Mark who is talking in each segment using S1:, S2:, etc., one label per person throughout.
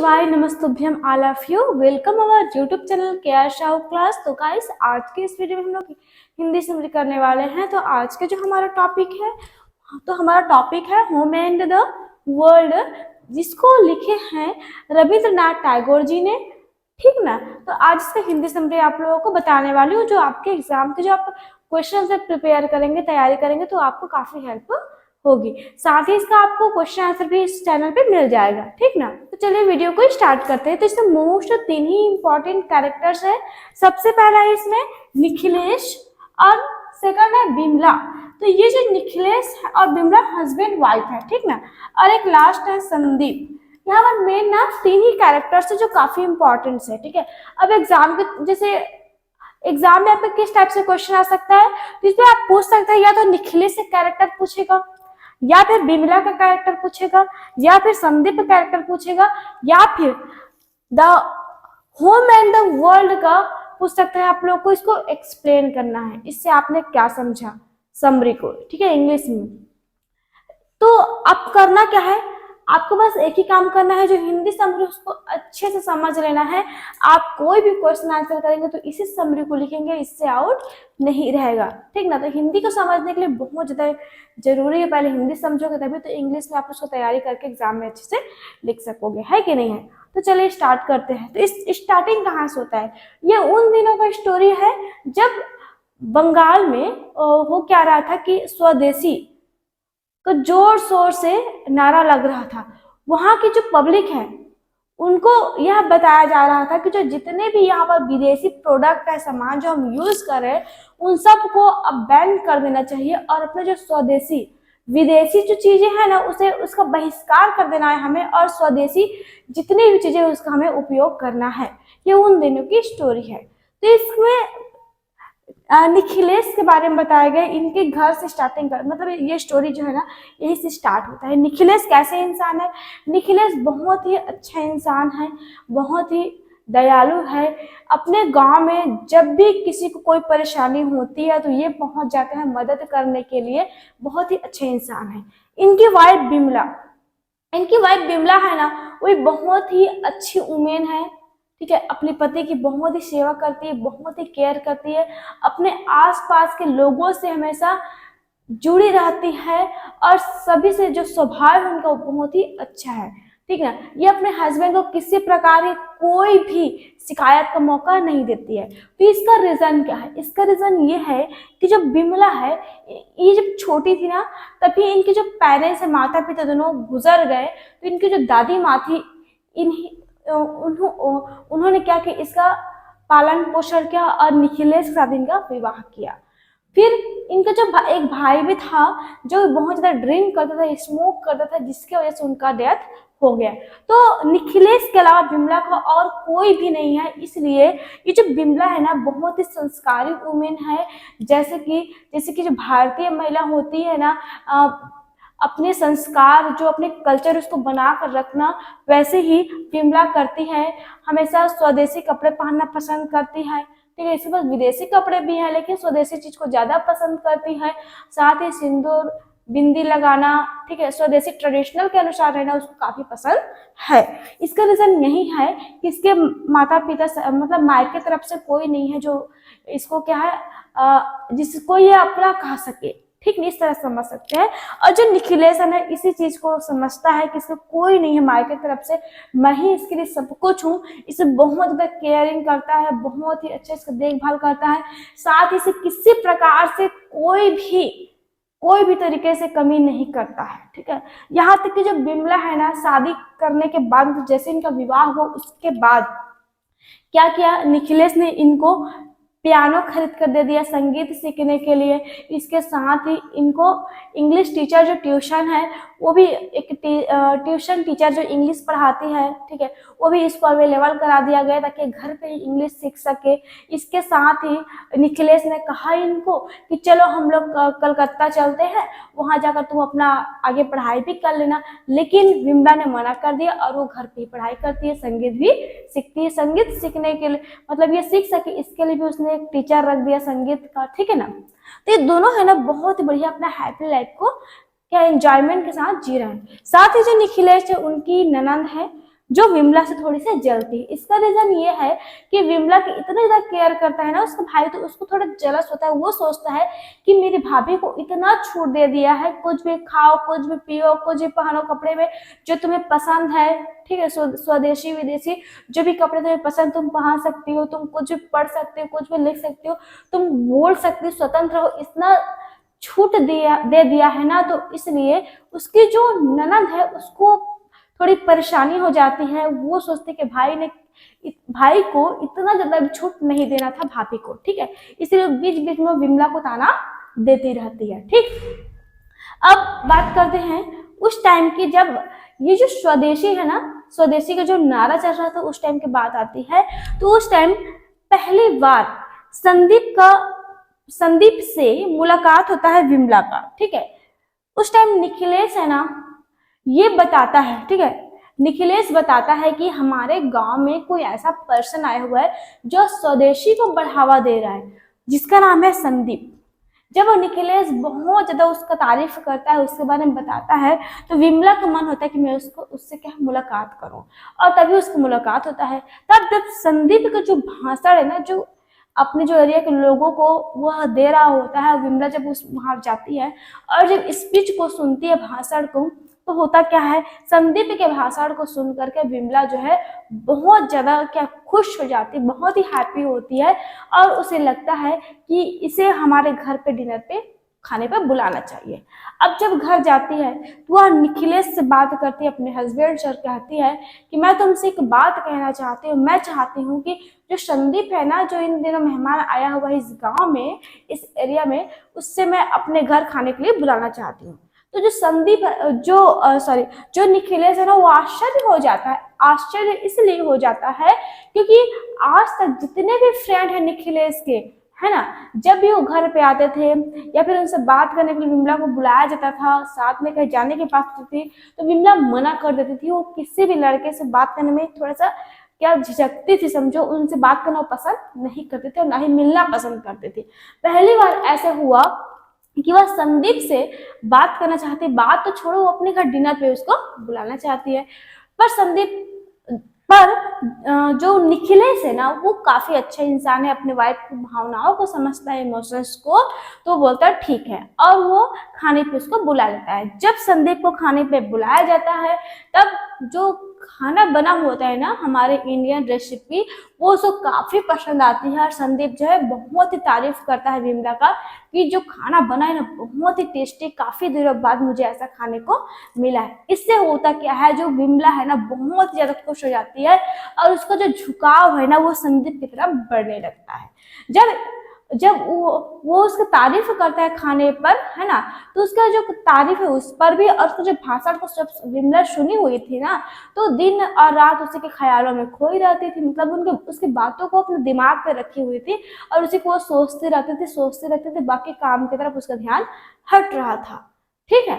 S1: शिवाय नमस्तुभ्यम all of you. Welcome our YouTube channel KR Shahu class. तो गाइस आज के इस वीडियो में हम लोग हिंदी समझ करने वाले हैं। तो आज के जो हमारा टॉपिक है होम एंड द वर्ल्ड, जिसको लिखे हैं रविंद्रनाथ टैगोर जी ने। ठीक ना। तो आज इसका हिंदी समरी आप लोगों को बताने वाली हूँ, जो आपके एग्जाम के जो आप क्वेश्चन से प्रिपेयर करेंगे, तैयारी करेंगे, तो आपको काफी हेल्प होगी। साथ ही इसका आपको क्वेश्चन आंसर भी इस चैनल पे मिल जाएगा। ठीक ना। तो चलिए वीडियो को स्टार्ट करते हैं। तो इसमें मोस्ट 3 ही इंपॉर्टेंट कैरेक्टर्स है। सबसे पहला है इसमें निखिलेश और सेकंड है बिमला। तो ये जो निखिलेश और बिमला हस्बैंड वाइफ है, ठीक ना। और एक लास्ट है संदीप। यहाँ पर मेन ना 3 ही कैरेक्टर्स है जो काफी इंपॉर्टेंट है। ठीक है। अब एग्जाम के जैसे एग्जाम में आपका किस टाइप से क्वेश्चन आ सकता है, तो इसमें आप पूछ सकते हैं या तो निखिलेश से कैरेक्टर पूछेगा, या फिर बिमला का कैरेक्टर पूछेगा, या फिर संदीप का कैरेक्टर पूछेगा, या फिर the home and the world का पूछ सकते हैं। आप लोग को इसको एक्सप्लेन करना है, इससे आपने क्या समझा समरी को, ठीक है, इंग्लिश में। तो अब करना क्या है, आपको बस एक ही काम करना है, जो हिंदी समरी उसको अच्छे से समझ लेना है। आप कोई भी क्वेश्चन आंसर करेंगे तो इसी समरी को लिखेंगे, इससे आउट नहीं रहेगा। ठीक ना। तो हिंदी को समझने के लिए बहुत ज्यादा जरूरी है, पहले हिंदी समझोगे तभी तो इंग्लिश में आप उसको तैयारी करके एग्जाम में अच्छे से लिख सकोगे, है कि नहीं है। तो चलिए स्टार्ट करते हैं। तो इस स्टार्टिंग कहाँ से होता है, ये उन दिनों का स्टोरी है जब बंगाल में वो क्या रहा था कि स्वदेशी तो जोर शोर से नारा लग रहा था। वहां की जो पब्लिक है उनको यह बताया जा रहा था कि जो जितने भी यहाँ पर विदेशी प्रोडक्ट है, सामान जो हम यूज कर रहे हैं, उन सब को अब बैन कर देना चाहिए और अपने जो स्वदेशी विदेशी जो चीजें हैं ना, उसे उसका बहिष्कार कर देना है हमें, और स्वदेशी जितनी भी चीजें उसका हमें उपयोग करना है। ये उन दिनों की स्टोरी है। तो इसमें निखिलेश के बारे में बताया गया, इनके घर से स्टार्टिंग कर, मतलब ये स्टोरी जो है ना यही से स्टार्ट होता है। निखिलेश कैसे इंसान है, निखिलेश बहुत ही अच्छा इंसान है, बहुत ही दयालु है। अपने गांव में जब भी किसी को कोई परेशानी होती है तो ये पहुंच जाते हैं मदद करने के लिए। बहुत ही अच्छे इंसान है। इनकी वाइफ बिमला है ना, वो बहुत ही अच्छी वुमेन है। ठीक है। अपने पति की बहुत ही सेवा करती है, बहुत ही केयर करती है, अपने आसपास के लोगों से हमेशा जुड़ी रहती है, और सभी से जो स्वभाव है उनका बहुत ही अच्छा है। ठीक है। ये अपने हस्बैंड को किसी प्रकार की कोई भी शिकायत का मौका नहीं देती है। तो इसका रीजन क्या है, इसका रीजन ये है कि जो बिमला है, ये जब छोटी थी ना, तभी इनके जो पेरेंट्स है, माता पिता दोनों गुजर गए। तो इनकी जो दादी माँ थी, उन्होंने क्या किया, इसका पालन पोषण किया और निखिलेश के साथ इनका विवाह किया। फिर इनका जो एक भाई भी था जो बहुत ज्यादा ड्रिंक करता था, स्मोक करता था, जिसकी वजह से उनका डेथ हो गया। तो निखिलेश के अलावा बिमला का और कोई भी नहीं है, इसलिए ये जो बिमला है ना बहुत ही संस्कारी वुमेन है। जैसे कि जो भारतीय महिला होती है ना, अपने संस्कार जो अपने कल्चर उसको बना कर रखना, वैसे ही बिमला करती है। हमेशा स्वदेशी कपड़े पहनना पसंद करती है। ठीक है। इसके पास विदेशी कपड़े भी हैं, लेकिन स्वदेशी चीज को ज्यादा पसंद करती है। साथ ही सिंदूर बिंदी लगाना, ठीक है, स्वदेशी ट्रेडिशनल के अनुसार रहना उसको काफी पसंद है। इसका रीजन यही है कि इसके माता पिता मतलब मायके तरफ से कोई नहीं है जो इसको क्या है जिसको ये अपना कह सके। ठीक नहीं, इस तरह समझ सकते हैं। और जो निखिलेश है ना, इसी चीज को समझता है कि इसको कोई नहीं है मायके तरफ से, मैं ही इसके लिए सब कुछ हूँ। इसे बहुत ज्यादा केयरिंग करता है, बहुत ही अच्छे इसका देखभाल करता है। साथ ही से किसी प्रकार से कोई भी तरीके से कमी नहीं करता है। ठीक है। यहाँ तक कि जो बिमला है ना, शादी करने के बाद, जैसे इनका विवाह हुआ उसके बाद क्या किया, निखिलेश ने इनको पियानो खरीद कर दे दिया संगीत सीखने के लिए। इसके साथ ही इनको इंग्लिश टीचर जो ट्यूशन है, वो भी एक ट्यूशन टीचर जो इंग्लिश पढ़ाती है, ठीक है, वो भी इसको अवेलेबल करा दिया गया ताकि घर पे ही इंग्लिश सीख सके। इसके साथ ही निखिलेश ने कहा इनको कि चलो हम लोग कलकत्ता चलते हैं, वहां जाकर तुम अपना आगे पढ़ाई भी कर लेना। लेकिन बिमला ने मना कर दिया और वो घर पे ही पढ़ाई करती है, संगीत भी सीखती है। संगीत सीखने के लिए मतलब ये सीख सके, इसके लिए भी उसने एक टीचर रख दिया संगीत का। ठीक है ना। तो ये दोनों है ना बहुत ही बढ़िया अपना हैप्पी लाइफ को क्या एंजॉयमेंट के साथ जी रहे हैं। साथ ही जो निखिलेश है, उनकी ननंद है जो विमला से थोड़ी सी जलती है। इसका रीजन ये है कि विमला की इतना ज्यादा केयर करता है ना उसका भाई, तो उसको थोड़ा जलस होता है। वो सोचता है कि मेरी भाभी को इतना छूट दे दिया है, कुछ भी खाओ, कुछ भी पियो, कुछ भी पहनो कपड़े में जो तुम्हें पसंद है, ठीक है, स्वदेशी विदेशी जो भी कपड़े तुम्हें पसंद तुम पहन सकती हो, तुम कुछ भी पढ़ सकते हो, कुछ भी लिख सकती हो, तुम बोल सकती हो, स्वतंत्र हो, इतना छूट दे दिया है ना। तो इसलिए उसकी जो ननद है उसको थोड़ी परेशानी हो जाती है। वो सोचते कि भाई को इतना ज्यादा छूट नहीं देना था भाभी को, ठीक है, इसलिए बीच बीच में विमला को ताना देती रहती है। ठीक, अब बात करते हैं उस टाइम की, जब ये जो स्वदेशी है ना, स्वदेशी का जो नारा चल रहा था उस टाइम की बात आती है। तो उस टाइम पहली बार संदीप से मुलाकात होता है विमला का, ठीक है। उस टाइम निखिलेश है ना, ये बताता है, ठीक है, निखिलेश बताता है कि हमारे गांव में कोई ऐसा पर्सन आया हुआ है जो स्वदेशी को बढ़ावा दे रहा है, जिसका नाम है संदीप। जब वो निखिलेश बहुत ज्यादा उसका तारीफ करता है, उसके बारे में बताता है, तो विमला का मन होता है कि मैं उससे क्या मुलाकात करूं, और तभी उसकी मुलाकात होता है। तब जब संदीप का जो भाषण है ना, जो अपने जो एरिया के लोगों को वह दे रहा होता है, विमला जब उस वहां जाती है और जब स्पीच को सुनती है, भाषण को, तो होता क्या है, संदीप के भाषण को सुन करके विमला जो है बहुत ज्यादा क्या खुश हो जाती है, बहुत ही हैप्पी होती है, और उसे लगता है कि इसे हमारे घर पे डिनर पे खाने पर बुलाना चाहिए। अब जब घर जाती है तो वह निखिलेश से बात करती है, अपने हस्बैंड से, कहती है कि मैं तुमसे एक बात कहना चाहती हूँ, मैं चाहती हूँ कि जो संदीप है ना, जो इन दिनों मेहमान आया हुआ है इस गांव में, इस एरिया में, उससे मैं अपने घर खाने के लिए बुलाना चाहती हूँ। तो जो संदीप जो निखिलेश है ना, वो आश्चर्य हो जाता है। आश्चर्य इसलिए हो जाता है क्योंकि आज तक जितने भी फ्रेंड है निखिलेश के, है ना, जब भी वो घर पे आते थे या फिर उनसे बात करने के लिए विमला को बुलाया जाता था, साथ में कहीं जाने की बात होती थी, तो विमला मना कर देती थी। वो किसी भी लड़के से बात करने में थोड़ा सा क्या झिझकती थी, समझो, उनसे बात करना पसंद नहीं करते थे और ना ही मिलना पसंद करते थे। पहली बार ऐसे हुआ कि वह संदीप से बात करना चाहती, बात तो छोड़ो, वो अपने घर डिनर पे उसको बुलाना चाहती है। पर जो निखिलेश है ना, वो काफी अच्छा इंसान है, अपने वाइफ की भावनाओं को समझता है, इमोशंस को, तो बोलता है ठीक है, और वो खाने पे उसको बुला लेता है। जब संदीप को खाने पे बुलाया जाता है, तब जो खाना बना होता है ना, हमारे इंडियन रेसिपी, वो उसको काफी पसंद आती है, और संदीप जो है बहुत ही तारीफ करता है विमला का कि जो खाना बना है ना बहुत ही टेस्टी, काफी दिनों बाद मुझे ऐसा खाने को मिला है। इससे होता क्या है, जो विमला है ना बहुत ज्यादा खुश हो जाती है, और उसका जो झुकाव है ना वो संदीप की तरफ बढ़ने लगता है। जब जब वो उसकी तारीफ करता है खाने पर, है ना, तो उसका जो तारीफ है उस पर भी, और उसका जो भाषण को जब विमला सुनी हुई थी ना, तो दिन और रात उसी के ख्यालों में खोई रहती थी, मतलब उसकी बातों को अपने दिमाग पे रखी हुई थी, और उसी को सोचते रहते थे, बाकी काम की तरफ उसका ध्यान हट रहा था। ठीक है,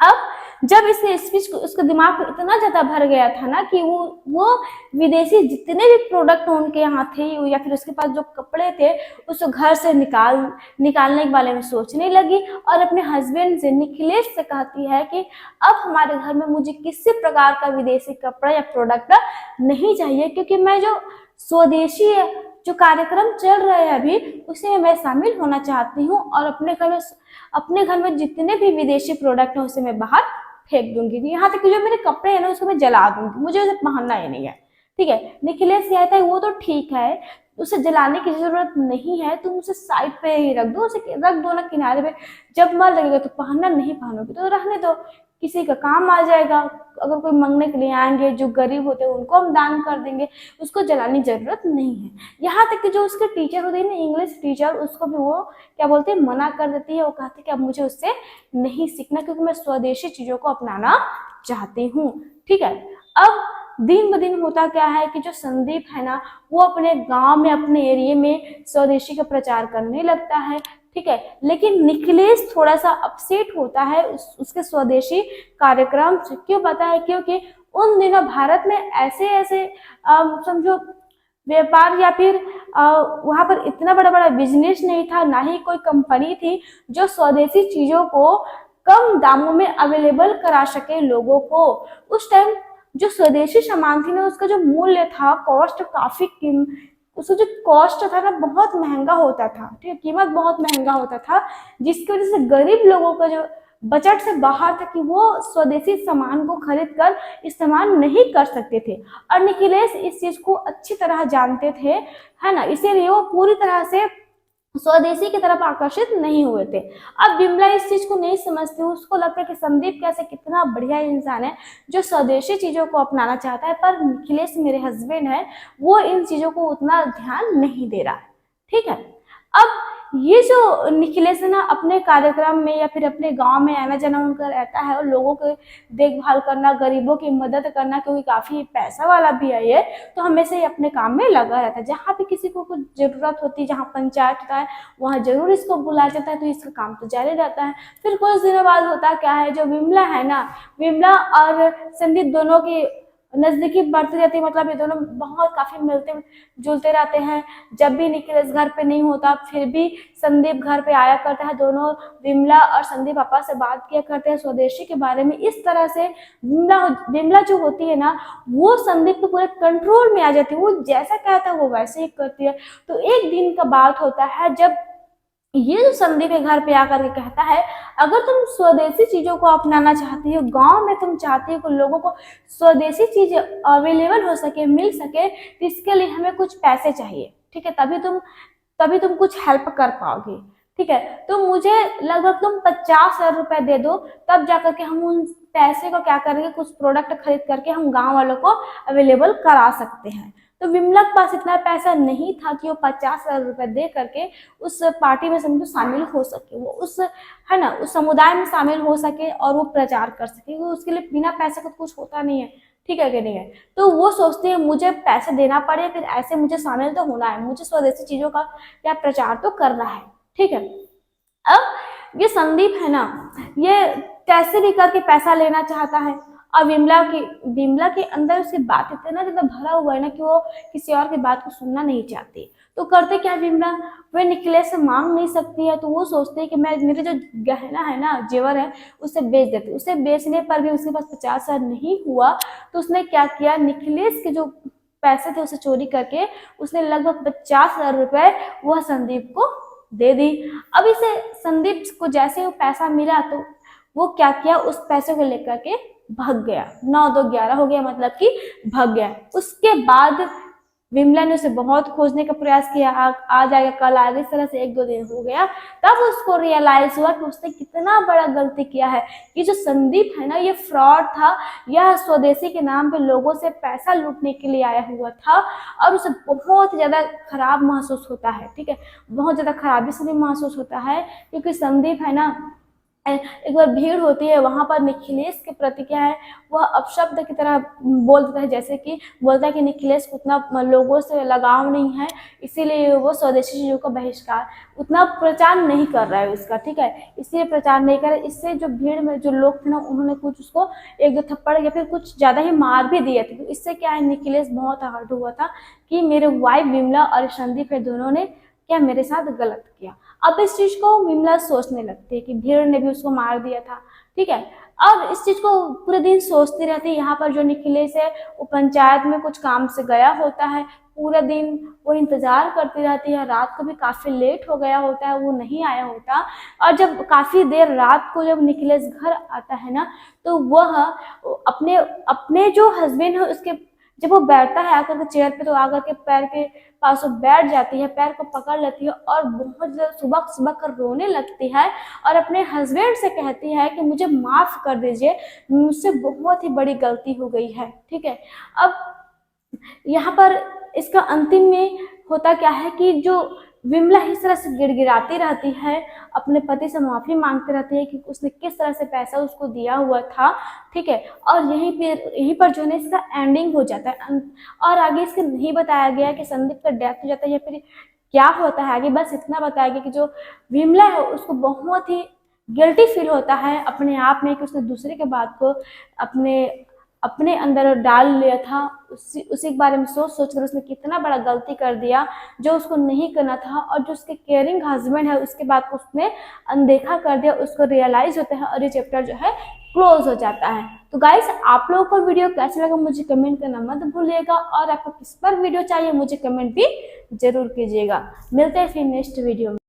S1: अब जब इसने स्पीच को उसके दिमाग में इतना ज्यादा भर गया था ना कि वो विदेशी जितने भी प्रोडक्ट उनके यहाँ थे, या फिर उसके पास जो कपड़े थे, उसको घर से निकालने के बारे में सोचने लगी, और अपने हस्बैंड से, निखिलेश से कहती है कि अब हमारे घर में मुझे किसी प्रकार का विदेशी कपड़ा या प्रोडक्ट नहीं चाहिए, क्योंकि मैं जो स्वदेशी जो कार्यक्रम चल रहे हैं अभी, उसे मैं शामिल होना चाहती हूँ, और अपने घर में जितने भी विदेशी प्रोडक्ट हैं उसे मैं बाहर फेंक दूंगी, यहाँ तक कि जो मेरे कपड़े हैं ना उसको मैं जला दूंगी, मुझे उसे पहनना ही नहीं है। ठीक है, निखिलेश कहता है वो तो ठीक है, उसे जलाने की जरूरत नहीं है, तुम उसे साइड पे ही रख दो, उसे रख दो ना किनारे पे, जब मन लगेगा तो पहनना, नहीं पहनोगे तो रहने दो, किसी का काम आ जाएगा, अगर कोई मांगने के लिए आएंगे, जो गरीब होते हैं उनको हम दान कर देंगे, उसको जलाने की जरूरत नहीं है। यहाँ तक कि जो उसके टीचर होते हैं ना, इंग्लिश टीचर, उसको भी वो क्या बोलते हैं, मना कर देती है। वो कहते हैं कि अब मुझे उससे नहीं सीखना, क्योंकि मैं स्वदेशी चीजों को अपनाना चाहती हूँ। ठीक है, अब दिन ब दिन होता क्या है कि जो संदीप है ना, वो अपने गांव में, अपने एरिया में स्वदेशी का प्रचार करने लगता है। ठीक है, लेकिन निखिलेश थोड़ा सा अपसेट होता है उसके स्वदेशी कार्यक्रम से। क्यों पता है? क्योंकि उन दिनों भारत में ऐसे समझो व्यापार या फिर वहां पर इतना बड़ा बड़ा बिजनेस नहीं था, ना ही कोई कंपनी थी जो स्वदेशी चीजों को कम दामों में अवेलेबल करा सके लोगों को। उस टाइम जो स्वदेशी सामान थी ना उसका जो मूल्य था, कॉस्ट काफी उसका जो कॉस्ट था ना बहुत महंगा होता था, ठीक है, कीमत बहुत महंगा होता था, जिसकी वजह से गरीब लोगों का जो बजट से बाहर था कि वो स्वदेशी सामान को खरीद कर इस्तेमाल नहीं कर सकते थे। और निखिलेश इस चीज को अच्छी तरह जानते थे, है ना, इसीलिए वो पूरी तरह से स्वदेशी की तरफ आकर्षित नहीं हुए थे। अब विमला इस चीज को नहीं समझती, उसको लगता है कि संदीप कैसे कितना बढ़िया इंसान है जो स्वदेशी चीजों को अपनाना चाहता है, पर निखिलेश मेरे हस्बैंड है वो इन चीजों को उतना ध्यान नहीं दे रहा है, ठीक है। अब ये जो निखिलेश है ना अपने कार्यक्रम में या फिर अपने गांव में आना जाना उनका रहता है और लोगों की देखभाल करना, गरीबों की मदद करना, क्योंकि काफी पैसा वाला भी है ये, तो हमेशा ये अपने काम में लगा रहता है। जहाँ भी किसी को कुछ जरूरत होती है, जहाँ पंचायत होता है वहाँ जरूर इसको बुलाया जाता है, तो इसका काम तो जारी रहता है। फिर कुछ दिनों बाद होता क्या है, जो विमला है ना, विमला और संदीप दोनों की नजदीकी बढ़ती रहती है, मतलब ये दोनों बहुत काफी मिलते जुलते रहते हैं। जब भी निखिलेश घर पे नहीं होता फिर भी संदीप घर पे आया करता है, दोनों विमला और संदीप पापा से बात किया करते हैं स्वदेशी के बारे में। इस तरह से विमला जो होती है ना वो संदीप के पूरे कंट्रोल में आ जाती है, वो जैसा कहता है वो वैसे ही करती है। तो एक दिन का बात होता है जब ये जो संदीप के घर पे आकर के कहता है, अगर तुम स्वदेशी चीजों को अपनाना चाहती हो, गांव में तुम चाहती हो कि लोगों को स्वदेशी चीज अवेलेबल हो सके, मिल सके, तो इसके लिए हमें कुछ पैसे चाहिए, ठीक है, तभी तुम कुछ हेल्प कर पाओगे, ठीक है। तो मुझे लगभग तुम 50,000 रुपए दे दो, तब जाकर के हम उन पैसे को क्या करेंगे, कुछ प्रोडक्ट खरीद करके हम गाँव वालों को अवेलेबल करा सकते हैं। तो विमला के पास इतना पैसा नहीं था कि वो 50,000 रुपए दे करके उस पार्टी में समझो शामिल हो सके, वो उस, है ना, उस समुदाय में शामिल हो सके और वो प्रचार कर सके, उसके लिए बिना पैसे का कुछ होता नहीं है, ठीक है कि नहीं है। तो वो सोचते हैं मुझे पैसे देना पड़े, फिर ऐसे मुझे शामिल तो होना है, मुझे स्वदेशी चीजों का क्या प्रचार तो करना है, ठीक है। अब ये संदीप है ना, ये कैसे भी करके पैसा लेना चाहता है, और विमला के अंदर उसकी बात इतना ज्यादा भरा हुआ है ना कि वो किसी और की बात को सुनना नहीं चाहती। तो करते क्या विमला, वे निखिलेश से मांग नहीं सकती है, तो वो सोचते हैं कि मैं मेरे जो गहना है ना, जेवर है, उसे बेच देती। उसे बेचने पर भी उसके पास 50,000 नहीं हुआ, तो उसने क्या किया, निखिलेश के जो पैसे थे उसे चोरी करके उसने लगभग 50,000 रुपए वह संदीप को दे दी। अब इसे संदीप को जैसे वो पैसा मिला तो वो क्या किया, उस पैसे को लेकर के भाग गया। 9 2 11 हो गया, मतलब कि भाग गया। उसके बाद विमला ने उसे बहुत खोजने का प्रयास किया, आज आएगा कल आएगा, इस तरह से 1 2 दिन हो गया। तब उसको रियलाइज हुआ कि उसने कितना बड़ा गलती किया है। ये जो संदीप है ना, ये फ्रॉड था, यह स्वदेशी के नाम पे लोगों से पैसा लूटने के लिए आया हुआ था, और उसे बहुत ज्यादा खराब महसूस होता है, ठीक है, बहुत ज्यादा खराबी से भी महसूस होता है, क्योंकि संदीप है ना, एक बार भीड़ होती है वहां पर निखिलेश के प्रति क्या है, वह अपशब्द की तरह बोल देता है, जैसे कि बोलता है कि निखिलेश को उतना लोगों से लगाव नहीं है, इसीलिए वो स्वदेशी चीजों का बहिष्कार उतना प्रचार नहीं कर रहा है उसका, ठीक है, इसलिए प्रचार नहीं कर रहा है। इससे जो भीड़ में जो लोग थे ना, उन्होंने कुछ उसको 1 2 थप्पड़ या फिर कुछ ज्यादा ही मार भी दिए थे। तो इससे क्या है, निखिलेश बहुत हर्ट हुआ था कि मेरे वाइफ विमला और संदीप है, दोनों ने क्या मेरे साथ गलत किया। अब इस चीज को विमला सोचने लगती है कि भीड़ ने भी उसको मार दिया था, ठीक है। अब इस चीज को पूरे दिन सोचती रहती है। यहाँ पर जो निखिलेश है वो पंचायत में कुछ काम से गया होता है, पूरा दिन वो इंतजार करती रहती है, रात को भी काफी लेट हो गया होता है, वो नहीं आया होता। और जब काफी देर रात को जब निखिलेश घर आता है ना, तो वह अपने अपने जो हस्बैंड है उसके, जब वो बैठता है आकर के चेयर पे, तो आकर के पैर के पास वो बैठ जाती है, पैर को पकड़ लेती है और बहुत ज्यादा सुबह सुबह कर रोने लगती है, और अपने हस्बैंड से कहती है कि मुझे माफ कर दीजिए, मुझसे बहुत ही बड़ी गलती हो गई है, ठीक है। अब यहाँ पर इसका अंतिम में होता क्या है कि जो विमला इस तरह से गिड़गिड़ाती रहती है, अपने पति से माफी मांगती रहती है कि उसने किस तरह से पैसा उसको दिया हुआ था, ठीक है। और यहीं पर जो है इसका एंडिंग हो जाता है, और आगे इसके नहीं बताया गया कि संदीप का डेथ हो जाता है या फिर क्या होता है आगे, बस इतना बताया गया कि जो विमला है उसको बहुत ही गिल्टी फील होता है अपने आप में कि उसने दूसरे के बात को अपने अंदर डाल लिया था। उसी के बारे में सोच सोच कर उसने कितना बड़ा गलती कर दिया जो उसको नहीं करना था, और जो उसके केयरिंग हस्बैंड है उसके बात को उसने अनदेखा कर दिया, उसको रियलाइज होता है, और ये चैप्टर जो है क्लोज हो जाता है। तो गाइस आप लोगों को वीडियो कैसा लगा मुझे कमेंट करना मत भूलिएगा, और आपको किस पर वीडियो चाहिए मुझे कमेंट भी जरूर कीजिएगा। मिलते हैं फिर नेक्स्ट वीडियो में।